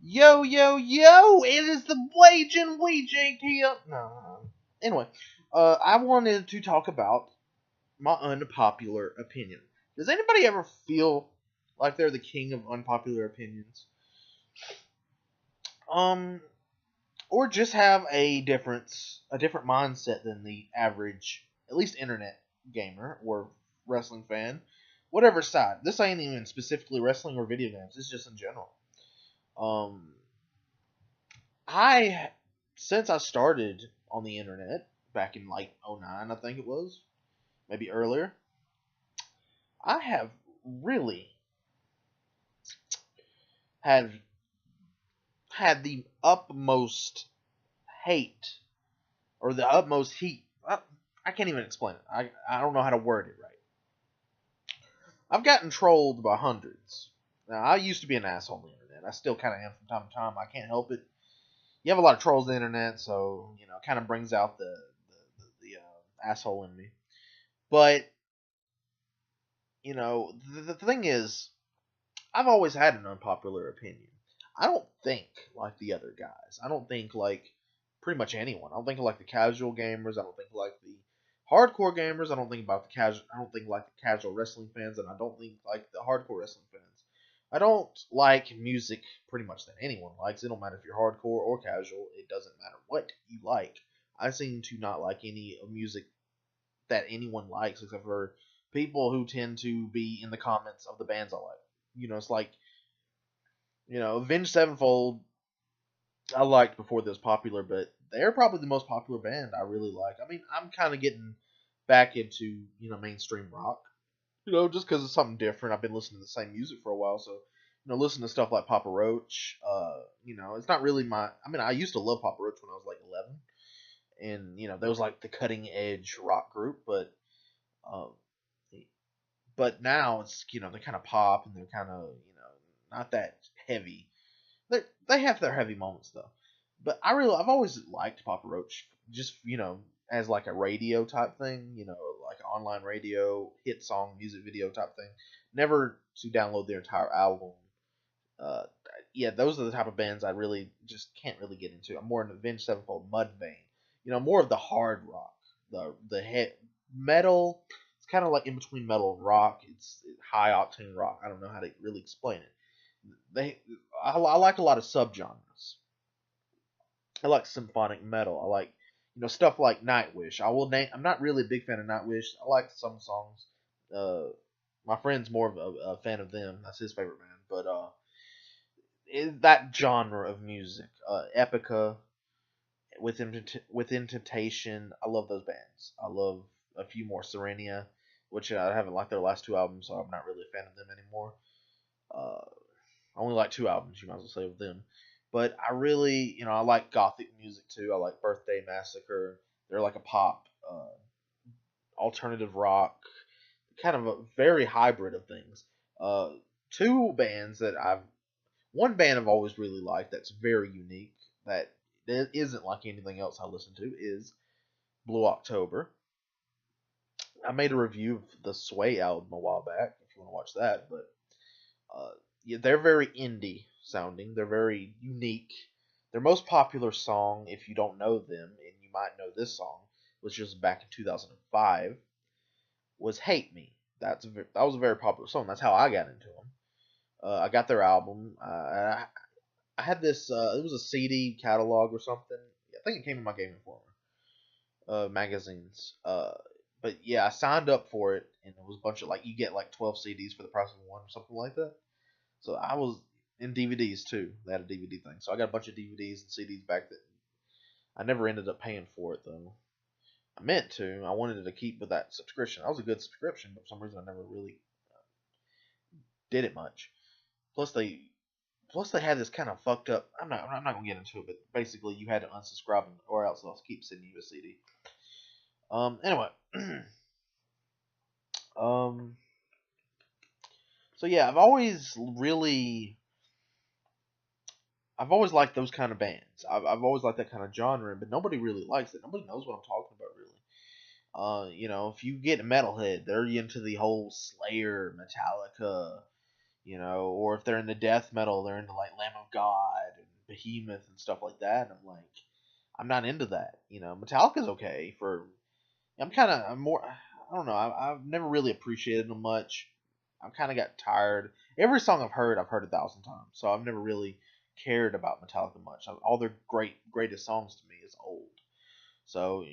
Yo, yo, yo! It is the Blagin' WJT. No. Anyway, I wanted to talk about my unpopular opinion. Does anybody ever feel like they're the king of unpopular opinions? Um, or just have a different mindset than the average, at least internet gamer or wrestling fan, whatever side. This ain't even specifically wrestling or video games. It's just in general. Um, I since I started on the internet back in like '09, I think it was, maybe earlier, I have really had had the utmost hate or the utmost heat. I can't even explain it. I don't know how to word it right. I've gotten trolled by hundreds. Now I used to be an asshole on the internet. I still kind of am from time to time. I can't help it. You have a lot of trolls on the internet, so it kind of brings out the asshole in me. But the thing is, I've always had an unpopular opinion. I don't think like the other guys. I don't think like pretty much anyone. I don't think like the casual gamers. I don't think like the hardcore gamers. I don't think about the casual. I don't think like the casual wrestling fans, and I don't think like the hardcore wrestling fans. I don't like music pretty much that anyone likes. It don't matter if you're hardcore or casual. It doesn't matter what you like. I seem to not like any music that anyone likes except for people who tend to be in the comments of the bands I like. It's like, Avenged Sevenfold I liked before this popular, but they're probably the most popular band I really like. I mean, I'm kind of getting back into, mainstream rock, just because it's something different. I've been listening to the same music for a while, so, listen to stuff like Papa Roach. It's not really I mean, I used to love Papa Roach when I was like 11, and, that was like the cutting edge rock group, um, but now it's they kind of pop and they're kind of not that heavy. They have their heavy moments though. But I've always liked Papa Roach just as like a radio type thing, like an online radio hit song music video type thing. Never to download their entire album. Uh, yeah, those are the type of bands I really just can't really get into. I'm more an Avenged Sevenfold Mudvayne. More of the hard rock, the hit metal. It's kind of like in between metal and rock. It's high octane rock. I don't know how to really explain it. They, I like a lot of subgenres. I like symphonic metal. I like stuff like Nightwish. I will name. I'm not really a big fan of Nightwish. I like some songs. Uh, my friend's more of a fan of them. That's his favorite band. But that genre of music, Epica, within Temptation. I love those bands. I love a few more Serenia, which I haven't liked their last two albums, so I'm not really a fan of them anymore. Uh, I only like two albums, you might as well say, with them. But I really, I like gothic music too. I like Birthday Massacre. They're like a pop, alternative rock, kind of a very hybrid of things. Uh, two bands that one band I've always really liked that's very unique, that isn't like anything else I listen to, is Blue October. I made a review of the Sway album a while back, if you want to watch that, but yeah, they're very indie sounding. They're very unique. Their most popular song, if you don't know them, and you might know this song, which was back in 2005, was "Hate Me." That was a very popular song. That's how I got into them. I got their album. I had this. It was a CD catalog or something. I think it came in my Game Informer magazines. But yeah, I signed up for it, and it was a bunch of like you get like 12 CDs for the price of one or something like that. So I was in DVDs too. They had a DVD thing, so I got a bunch of DVDs and CDs back then. I never ended up paying for it though. I meant to. I wanted to keep with that subscription. That was a good subscription, but for some reason I never really did it much. Plus they plus they had this kind of fucked up. I'm not gonna get into it, but basically you had to unsubscribe or else they'll keep sending you a CD. Anyway, um, so yeah, I've always liked those kind of bands. I've always liked that kind of genre, but nobody really likes it. Nobody knows what I'm talking about, really. If you get a metalhead, they're into the whole Slayer, Metallica, or if they're into death metal, they're into like Lamb of God, Behemoth and stuff like that. And I'm like, I'm not into that. Metallica's okay for. I'm more. I don't know. I've never really appreciated them much. I've kind of got tired. Every song I've heard 1,000 times. So I've never really cared about Metallica much. All their greatest songs to me is old. So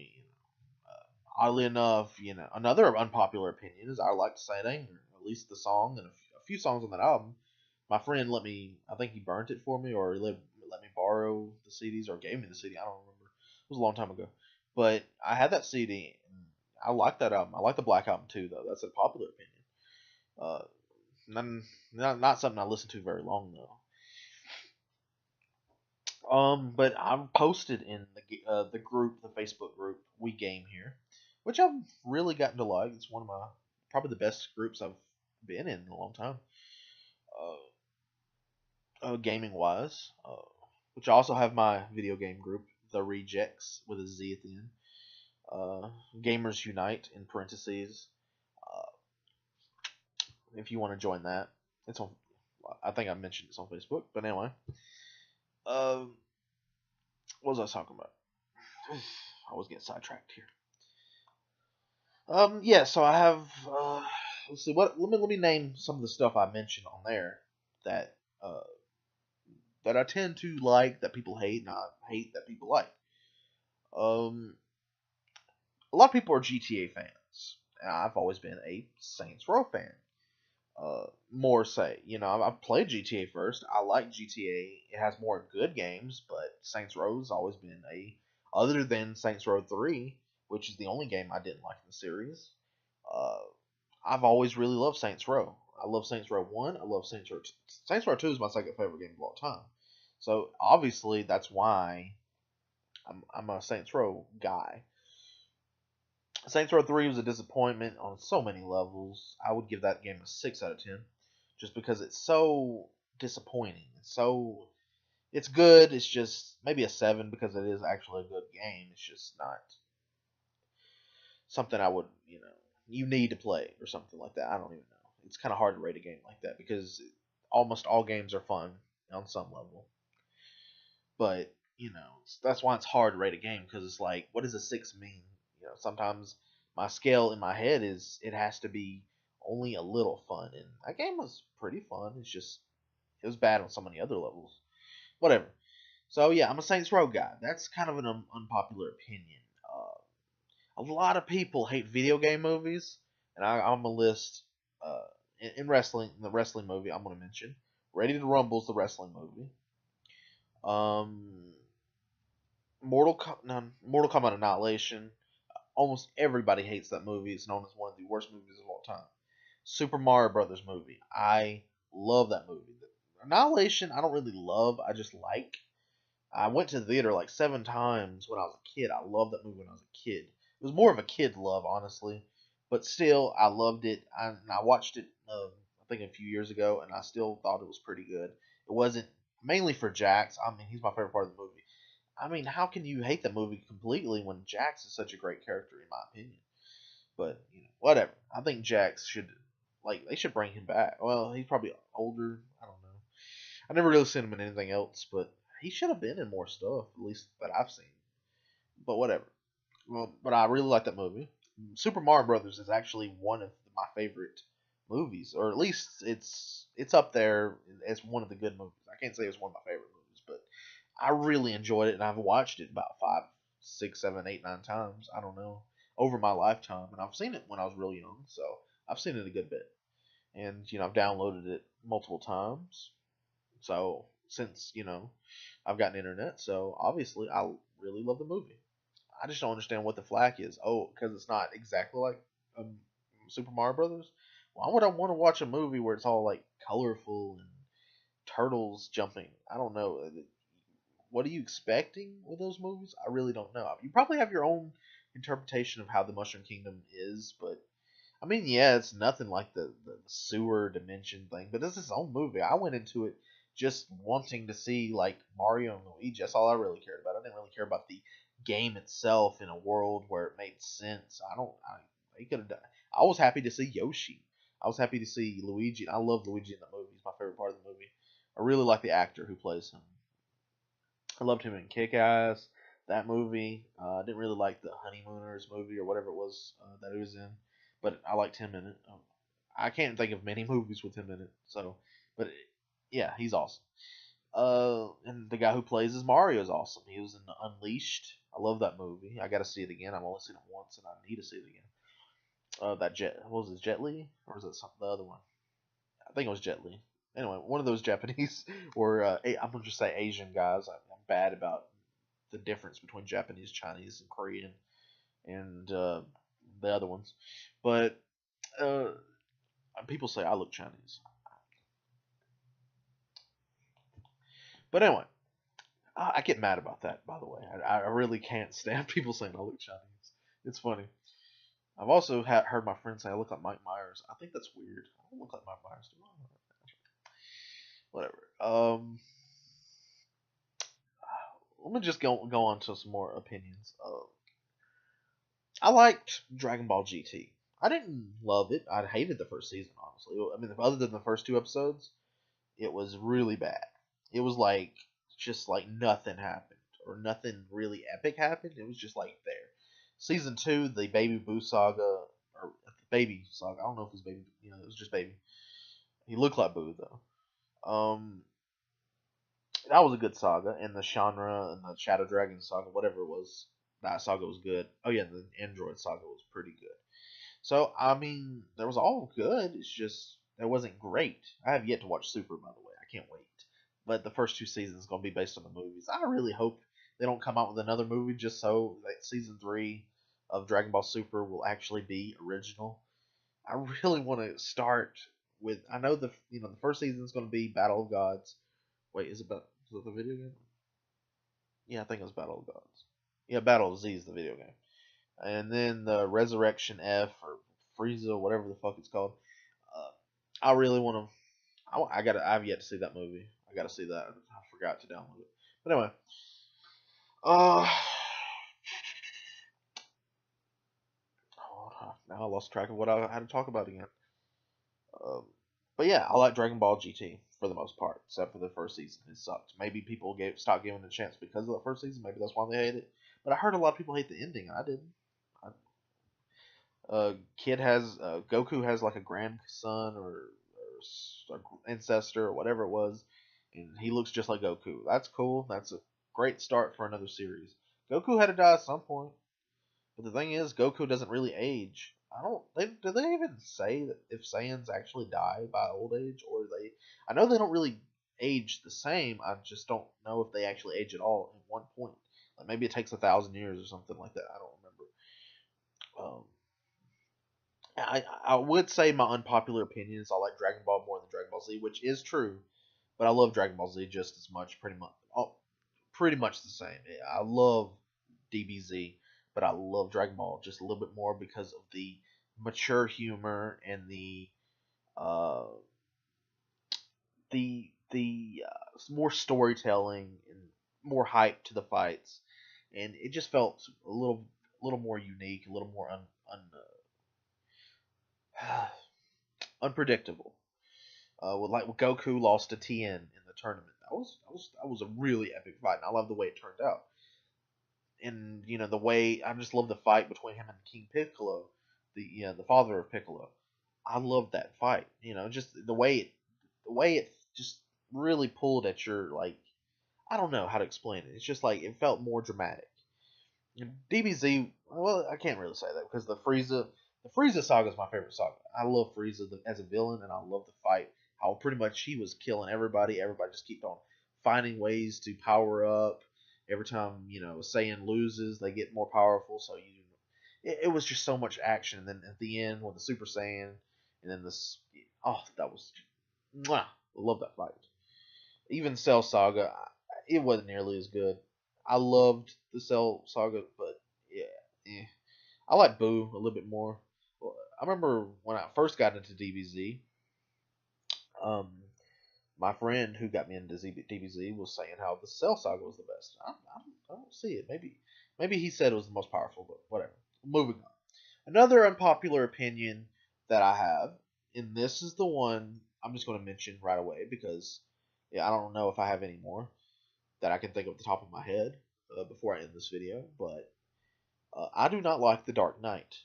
oddly enough, another unpopular opinion is I like Saint Anger, at least the song and a few songs on that album. My friend let me, I think he burnt it for me, or he let me borrow the CDs, or gave me the CD. I don't remember. It was a long time ago, but I had that CD. And I like that album. I like the Black Album too, though. That's a popular opinion. Uh, not something I listen to very long though. But I've posted in the group, the Facebook group, We Game Here, which I've really gotten to like. It's one of my probably the best groups I've been in a long time, gaming wise. Which I also have my video game group, The Rejects, with a Z at the end. Gamers Unite in parentheses. Uh, if you want to join that, it's on. I think I mentioned it's on Facebook, but anyway. Uh, what was I talking about? I was getting sidetracked here. Yeah. So I have. Let's see. Let me name some of the stuff I mentioned on there that uh that I tend to like, that people hate, and I hate that people like. Um, a lot of people are GTA fans. I've always been a Saints Row fan. More say, I've played GTA first. I like GTA. It has more good games, but Saints Row's always been other than Saints Row 3, which is the only game I didn't like in the series. Uh, I've always really loved Saints Row. I love Saints Row 1. I love Saints Row 2. Saints Row 2 is my second favorite game of all time. So obviously that's why I'm a Saints Row guy. Saints Row 3 was a disappointment on so many levels. I would give that game a 6 out of 10 just because it's so disappointing. It's good, it's just maybe a 7 because it is actually a good game. It's just not something I would, you need to play or something like that. I don't even know. It's kind of hard to rate a game like that because almost all games are fun on some level. But, that's why it's hard to rate a game because it's like, what does a 6 mean? Sometimes my scale in my head is it has to be only a little fun. And that game was pretty fun. It was bad on so many other levels. Whatever. So, yeah, I'm a Saints Row guy. That's kind of an unpopular opinion. A lot of people hate video game movies. And I'm going to list in wrestling, in the wrestling movie, I'm going to mention Ready to Rumble's the wrestling movie. Um, Mortal Kombat Annihilation. Almost everybody hates that movie. It's known as one of the worst movies of all time. Super Mario Brothers movie. I love that movie. Annihilation, I don't really love. I just like. I went to the theater like 7 times when I was a kid. I loved that movie when I was a kid. It was more of a kid love, honestly, but still, I loved it. I watched it, I think, a few years ago, and I still thought it was pretty good. It wasn't mainly for Jax. I mean, he's my favorite part of the movie. I mean, how can you hate the movie completely when Jax is such a great character, in my opinion? But whatever. I think Jax should, like, they should bring him back. Well, he's probably older. I don't know. I never really seen him in anything else, but he should have been in more stuff, at least that I've seen. But whatever. Well, but I really like that movie. Super Mario Brothers is actually one of my favorite movies, or at least it's up there as one of the good movies. I can't say it's one of my favorite movies, but I really enjoyed it, and I've watched it about 5, 6, 7, 8, 9 times. I don't know, over my lifetime, and I've seen it when I was real young, so I've seen it a good bit, and I've downloaded it multiple times. So since I've gotten internet, so obviously I really love the movie. I just don't understand what the flack is. Oh, because it's not exactly like um, Super Mario Brothers. Why would I want to watch a movie where it's all like colorful and turtles jumping? I don't know. What are you expecting with those movies? I really don't know. You probably have your own interpretation of how the Mushroom Kingdom is, but I mean, yeah, it's nothing like the sewer dimension thing, but this is its own movie. I went into it just wanting to see like Mario and Luigi. That's all I really cared about. I didn't really care about the game itself in a world where it made sense. I don't. They could have done. I was happy to see Yoshi. I was happy to see Luigi. I love Luigi in the movie. He's my favorite part of the movie. I really like the actor who plays him. I loved him in Kick Ass. That movie. I didn't really like the Honeymooners movie or whatever it was that he was in, but I liked him in it. I can't think of many movies with him in it. So, but yeah, he's awesome. And the guy who plays as Mario is awesome. He was in Unleashed. I love that movie. I got to see it again. I've only seen it once, and I need to see it again. That what was it, Jet Li, or was it the other one? I think it was Jet Li. Anyway, one of those Japanese or I'm gonna just say Asian guys. I'm bad about the difference between Japanese, Chinese, and Korean, and the other ones. But uh, people say I look Chinese. But anyway, I get mad about that. By the way, I really can't stand people saying I look Chinese. It's funny. I've also heard my friends say I look like Mike Myers. I think that's weird. I don't look like Mike Myers, do I? Whatever. Let me just go on to some more opinions. I liked Dragon Ball GT. I didn't love it. I hated the first season, honestly. I mean, other than the first two episodes, it was really bad. It was like just like nothing happened or nothing really epic happened. It was just like there. Season two, the Baby Boo saga or the Baby saga. I don't know if it was Baby. It was just Baby. He looked like Boo though. That was a good saga, and the Shanra and the Shadow Dragon saga, whatever it was, that saga was good. Oh yeah, the Android saga was pretty good. So I mean, there was all good. It's just it wasn't great. I have yet to watch Super, by the way. I can't wait. But the first two seasons gonna be based on the movies. I really hope they don't come out with another movie just so that season three of Dragon Ball Super will actually be original. I really want to start with. I know the first season is gonna be Battle of Gods. Wait, is it the video game? Yeah, I think it was Battle of Gods. Yeah, Battle of Z is the video game. And then the Resurrection F or Frieza, whatever the fuck it's called. Uh, I really want to. I've yet to see that movie. I gotta see that. I forgot to download it. But anyway, uh, now I lost track of what I had to talk about again. Um, but yeah, I like Dragon Ball GT for the most part, except for the first season. It sucked. Maybe people stopped giving it a chance because of the first season. Maybe that's why they hate it. But I heard a lot of people hate the ending. I didn't. I, kid has Goku has like a grandson or ancestor or whatever it was, and he looks just like Goku. That's cool. That's a great start for another series. Goku had to die at some point, but the thing is, Goku doesn't really age. I don't. Do they even say that if Saiyans actually die by old age, or they? I know they don't really age the same. I just don't know if they actually age at all at one point. Like maybe it takes 1,000 years or something like that. I don't remember. I would say my unpopular opinion is I like Dragon Ball more than Dragon Ball Z, which is true, but I love Dragon Ball Z just as much, pretty much the same. Yeah, I love DBZ, but I love Dragon Ball just a little bit more because of the mature humor and uh, more storytelling and more hype to the fights, and it just felt a little more unique, a little more unpredictable. With Goku lost to Tien in the tournament. That was a really epic fight, and I love the way it turned out. And the way I just love the fight between him and King Piccolo, the father of Piccolo. I love that fight. Just the way it just really pulled at your like. I don't know how to explain it. It's just like it felt more dramatic. DBZ, well, I can't really say that because the Frieza saga is my favorite saga. I love Frieza as a villain, and I love the fight. How pretty much he was killing everybody. Everybody just kept on finding ways to power up. Every time a Saiyan loses, they get more powerful. So it was just so much action. And then at the end with the Super Saiyan, and then this, oh, that was, mwah, I love that fight. Even Cell Saga, it wasn't nearly as good. I loved the Cell Saga, but yeah, eh. I like Boo a little bit more. Well, I remember when I first got into DBZ, um, my friend who got me into DBZ was saying how the Cell Saga was the best. I don't see it. Maybe he said it was the most powerful, but whatever. Moving on. Another unpopular opinion that I have, and this is the one I'm just going to mention right away because yeah, I don't know if I have any more. that I can think of at the top of my head before I end this video. But I do not like The Dark Knight.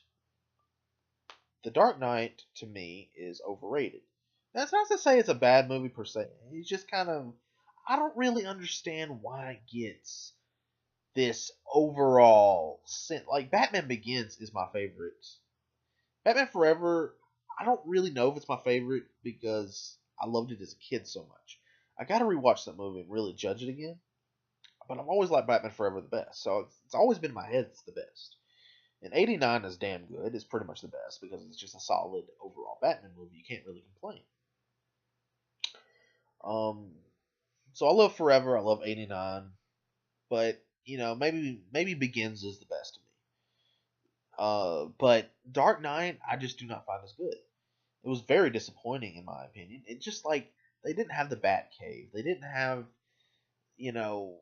The Dark Knight to me is overrated. That's not to say it's a bad movie per se. It's just kind of I don't really understand why it gets this overall like Batman Begins is my favorite. Batman Forever, I don't really know if it's my favorite because I loved it as a kid so much. I got to rewatch that movie and really judge it again. But I've always liked Batman Forever the best, so it's always been in my head it's the best. And '89 is damn good. It's pretty much the best because it's just a solid overall Batman movie. You can't really complain. Um, so I love Forever. I love '89, but maybe Begins is the best to me. But Dark Knight I just do not find as good. It was very disappointing in my opinion. It just like they didn't have the Batcave. They didn't have you know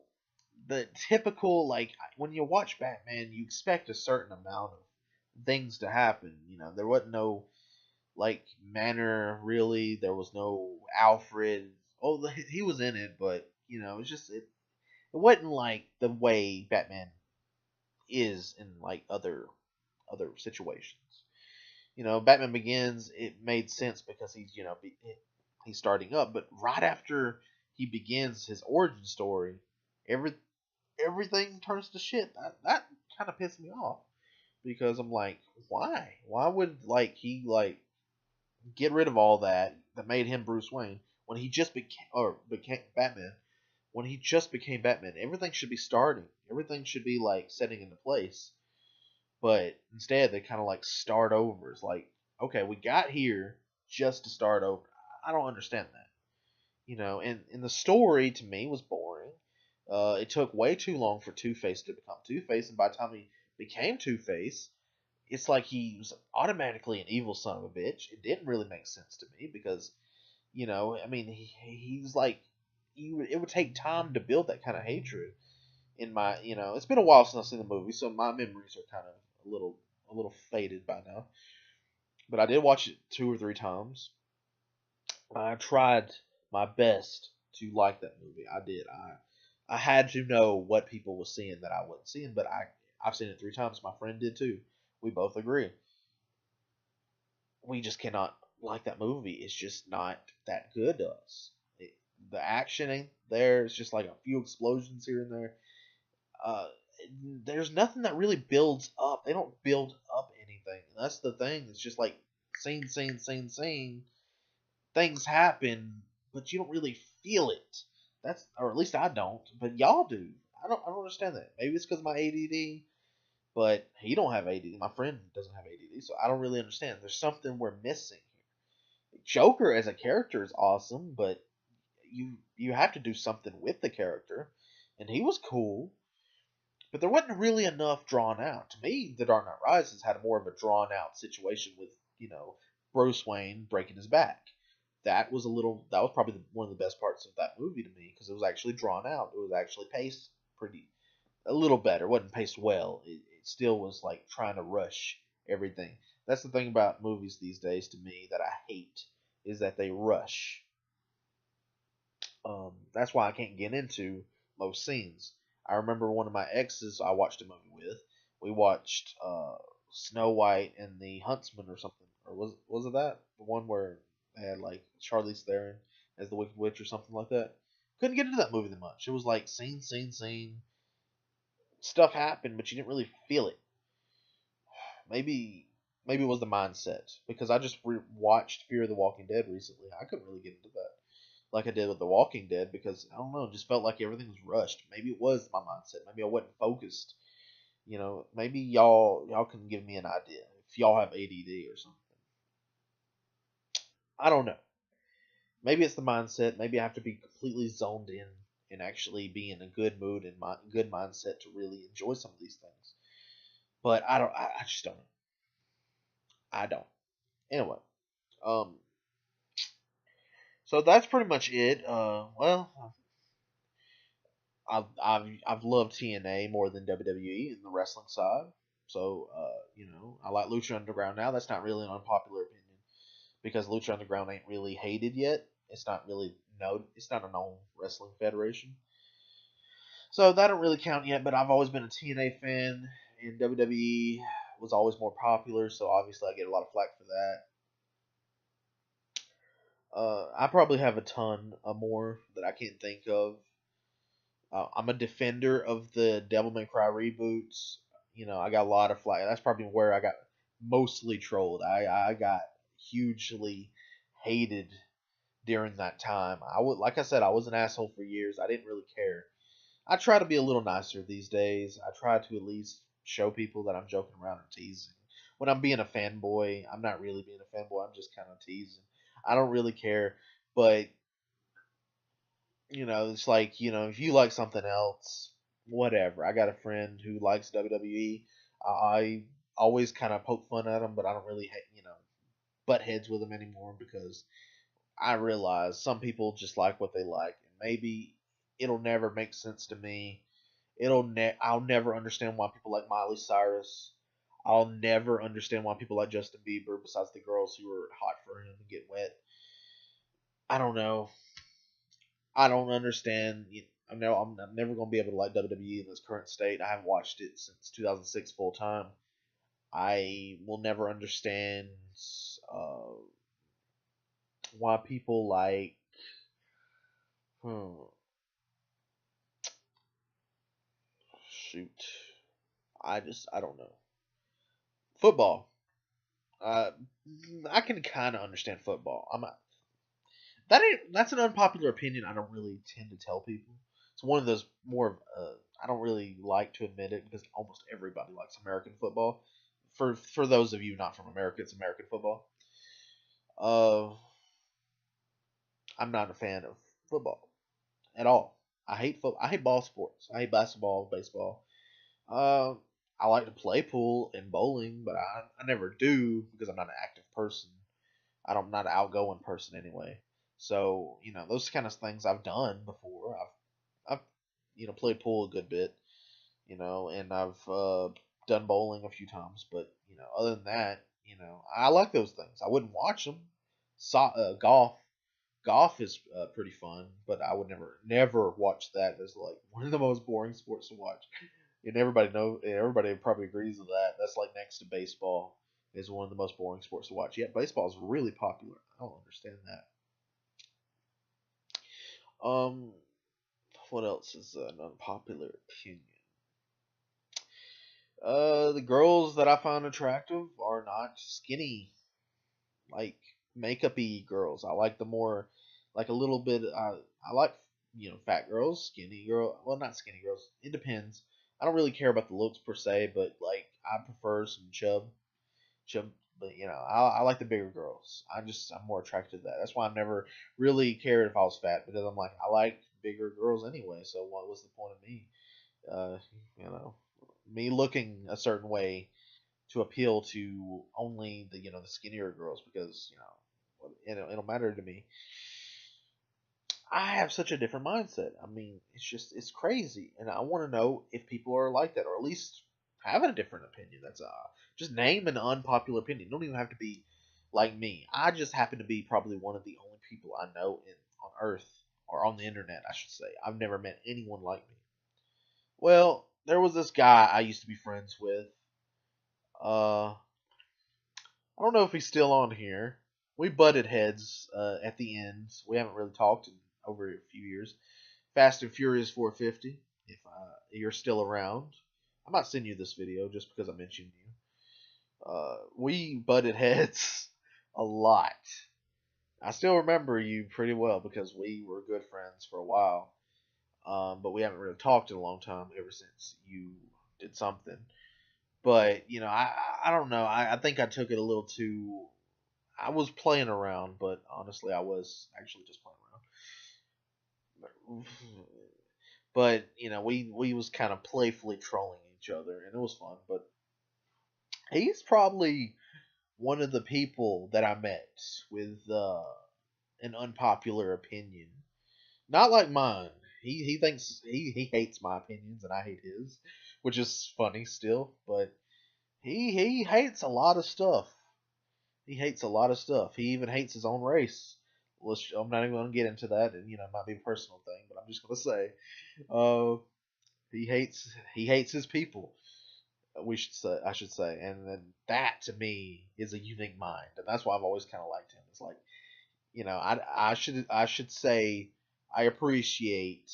the typical like when you watch Batman, you expect a certain amount of things to happen. There wasn't no like manner really. There was no Alfred. Oh, he was in it, but it's just it wasn't like the way Batman is in like other situations. Batman Begins it made sense because he's starting up, but right after he begins his origin story, every everything turns to shit. That kind of pissed me off because I'm like, why? Why would like he like get rid of all that made him Bruce Wayne when he just became Batman? When he just became Batman, everything should be starting. Everything should be like setting into place. But instead, they kind of like start over. It's like, okay, we got here just to start over. I don't understand that. And the story to me was boring. It took way too long for Two Face to become Two Face, and by the time he became Two Face, it's like he was automatically an evil son of a bitch. It didn't really make sense to me because, I mean, he's like, it would take time to build that kind of hatred. It's been a while since I've seen the movie, so my memories are kind of a little faded by now. But I did watch it 2 or 3 times. I tried my best to like that movie. I did. I had to know what people were seeing that I wasn't seeing, but I've seen it 3 times. My friend did too. We both agree. We just cannot like that movie. It's just not that good to us. The action ain't there. It's just like a few explosions here and there. Uh, there's nothing that really builds up. They don't build up anything. That's the thing. It's just like scene, scene, scene, scene. Things happen, but you don't really feel it. Or at least I don't. But y'all do. I don't understand that. Maybe it's because of my ADD, but he don't have ADD. My friend doesn't have ADD, so I don't really understand. There's something we're missing here. Joker as a character is awesome, but you have to do something with the character, and he was cool. But there wasn't really enough drawn out. To me, The Dark Knight Rises had more of a drawn out situation with, Bruce Wayne breaking his back. That was probably one of the best parts of that movie to me because it was actually drawn out. It was actually paced a little better. It wasn't paced well. It still was like trying to rush everything. That's the thing about movies these days to me that I hate is that they rush. That's why I can't get into most scenes. I remember one of my exes I watched a movie with. We watched Snow White and the Huntsman or something, or was it that the one where they had like Charlize Theron as the Wicked Witch or something like that? Couldn't get into that movie that much. It was like scene, scene, scene. Stuff happened, but you didn't really feel it. Maybe maybe it was the mindset because I just watched Fear of the Walking Dead recently. I couldn't really get into that like I did with The Walking Dead because I don't know, it just felt like everything was rushed. Maybe it was my mindset. Maybe I wasn't focused. Maybe y'all can give me an idea if y'all have ADD or something. I don't know. Maybe it's the mindset. Maybe I have to be completely zoned in and actually be in a good mood and good mindset to really enjoy some of these things. But I don't. I just don't. I don't. Anyway, um, so that's pretty much it. Well, I've loved TNA more than WWE in the wrestling side. So I like Lucha Underground now. That's not really an unpopular opinion because Lucha Underground ain't really hated yet. It's not really no. It's not a known wrestling federation. So that don't really count yet. But I've always been a TNA fan, and WWE was always more popular. So obviously, I get a lot of flack for that. I probably have a ton of more that I can't think of. I'm a defender of the Devil May Cry reboots. I got a lot of flack. That's probably where I got mostly trolled. I got hugely hated during that time. Like I said, I was an asshole for years. I didn't really care. I try to be a little nicer these days. I try to at least show people that I'm joking around or teasing. When I'm being a fanboy, I'm not really being a fanboy. I'm just kind of teasing. I don't really care. But it's like, if you like something else, whatever. I got a friend who likes WWE. I always kind of poke fun at him, but I don't really, butt heads with him anymore because I realize some people just like what they like, and maybe it'll never make sense to me. I'll never understand why people like Miley Cyrus. I'll never understand why people like Justin Bieber, besides the girls who are hot for him and get wet. I don't know. I don't understand. I'm never going to be able to like WWE in this current state. I haven't watched it since 2006 full time. I will never understand uh, why people like. Hmm, shoot, I don't know. Football. Uh, I can kind of understand football. That's an unpopular opinion. I don't really tend to tell people. It's one of those more. I don't really like to admit it because almost everybody likes American football. For those of you not from America, it's American football. Uh, I'm not a fan of football at all. I hate football. I hate ball sports. I hate basketball, baseball. Uh, I like to play pool and bowling, but I never do because I'm not an active person. I'm not an outgoing person anyway. So those kind of things I've done before. I've played pool a good bit, and I've done bowling a few times. But other than that, I like those things. I wouldn't watch them. Golf is pretty fun, but I would never watch that as like one of the most boring sports to watch. And everybody probably agrees with that. That's like next to baseball is one of the most boring sports to watch. Yet baseball is really popular. I don't understand that. What else is an unpopular opinion? The girls that I find attractive are not skinny, like makeupy girls. I like the more, like a little bit. I like fat girls, skinny girl. Well, not skinny girls. It depends. I don't really care about the looks per se, but like I prefer some chub. But I like the bigger girls. I'm more attracted to that. That's why I've never really cared if I was fat because I'm like I like bigger girls anyway. So what was the point of me? Uh, you know, me looking a certain way to appeal to only the skinnier girls because it'll matter to me. I have such a different mindset. I mean, it's crazy, and I want to know if people are like that, or at least having a different opinion. That's just name an unpopular opinion. You don't even have to be like me. I just happen to be probably one of the only people I know on Earth or on the internet, I should say. I've never met anyone like me. Well, there was this guy I used to be friends with. I don't know if he's still on here. We butted heads at the end. We haven't really talked in over a few years. Fast and Furious 450. If you're still around, I might send you this video just because I mentioned you. We butted heads a lot. I still remember you pretty well because we were good friends for a while. But we haven't really talked in a long time ever since you did something. But I don't know. I think I took it a little too. I was playing around, but honestly, I was actually just playing around. But we was kind of playfully trolling each other, and it was fun. But he's probably one of the people that I met with an unpopular opinion, not like mine. He thinks he hates my opinions, and I hate his, which is funny still. But he hates a lot of stuff. He hates a lot of stuff. He even hates his own race. I'm not even going to get into that, and it might be a personal thing, but I'm just going to say, uh, he hates his people. I should say, and then that to me is a unique mind, and that's why I've always kind of liked him. It's like, I should say I appreciate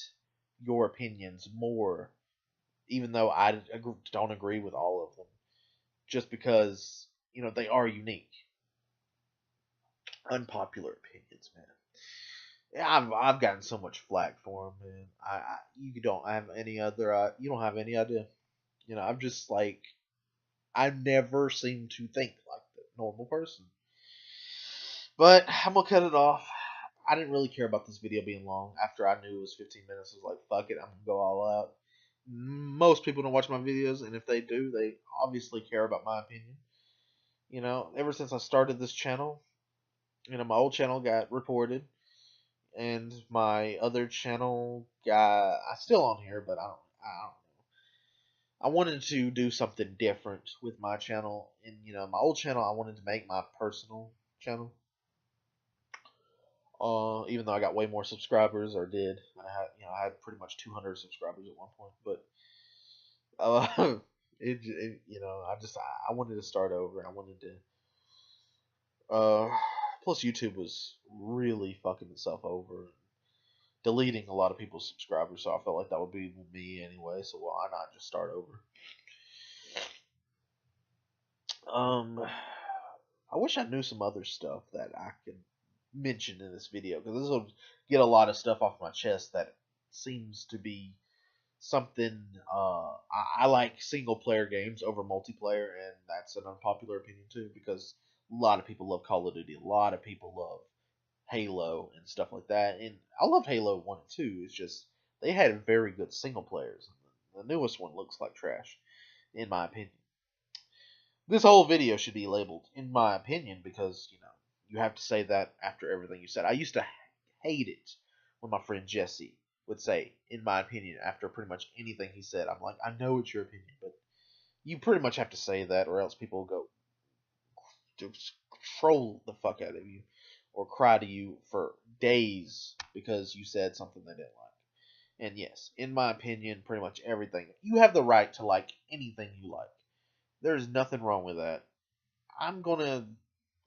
your opinions more, even though don't agree with all of them, just because they are unique, unpopular opinions, man. Yeah, I've gotten so much flack for them, man. You don't have any other you don't have any idea. I'm just like I never seem to think like the normal person. But I'm gonna cut it off. I didn't really care about this video being long. After I knew it was 15 minutes, I was like, fuck it, I'm gonna go all out. Most people don't watch my videos, and if they do, they obviously care about my opinion. Ever since I started this channel, my old channel got reported, and my other channel got. I still on here, but I don't. I wanted to do something different with my channel, and my old channel, I wanted to make my personal channel. Even though I got way more subscribers, or did, I had pretty much 200 subscribers at one point, but uh, I wanted to start over. I wanted to. Plus YouTube was really fucking itself over, deleting a lot of people's subscribers, so I felt like that would be me anyway. So why not just start over? I wish I knew some other stuff that I could mention in this video, because this will get a lot of stuff off my chest that seems to be something. I like single player games over multiplayer, and that's an unpopular opinion too, because a lot of people love Call of Duty, a lot of people love Halo and stuff like that, and I love Halo 1 and 2. It's just they had very good single players. The newest one looks like trash, in my opinion. This whole video should be labeled "in my opinion" because you have to say that after everything you said. I used to hate it when my friend Jesse would say "in my opinion" after pretty much anything he said. I'm like, I know it's your opinion, but you pretty much have to say that, or else people will go just troll the fuck out of you or cry to you for days because you said something they didn't like. And yes, in my opinion, pretty much everything. You have the right to like anything you like. There's nothing wrong with that.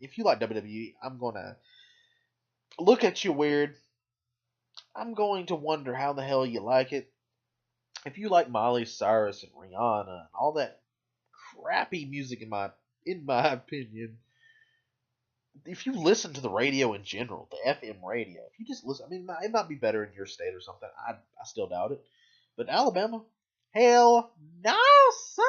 If you like WWE, I'm gonna look at you weird. I'm going to wonder how the hell you like it. If you like Miley Cyrus and Rihanna and all that crappy music, in my opinion, if you listen to the radio in general, the FM radio, if you just listen, it might be better in your state or something. I still doubt it. But Alabama, hell no, son.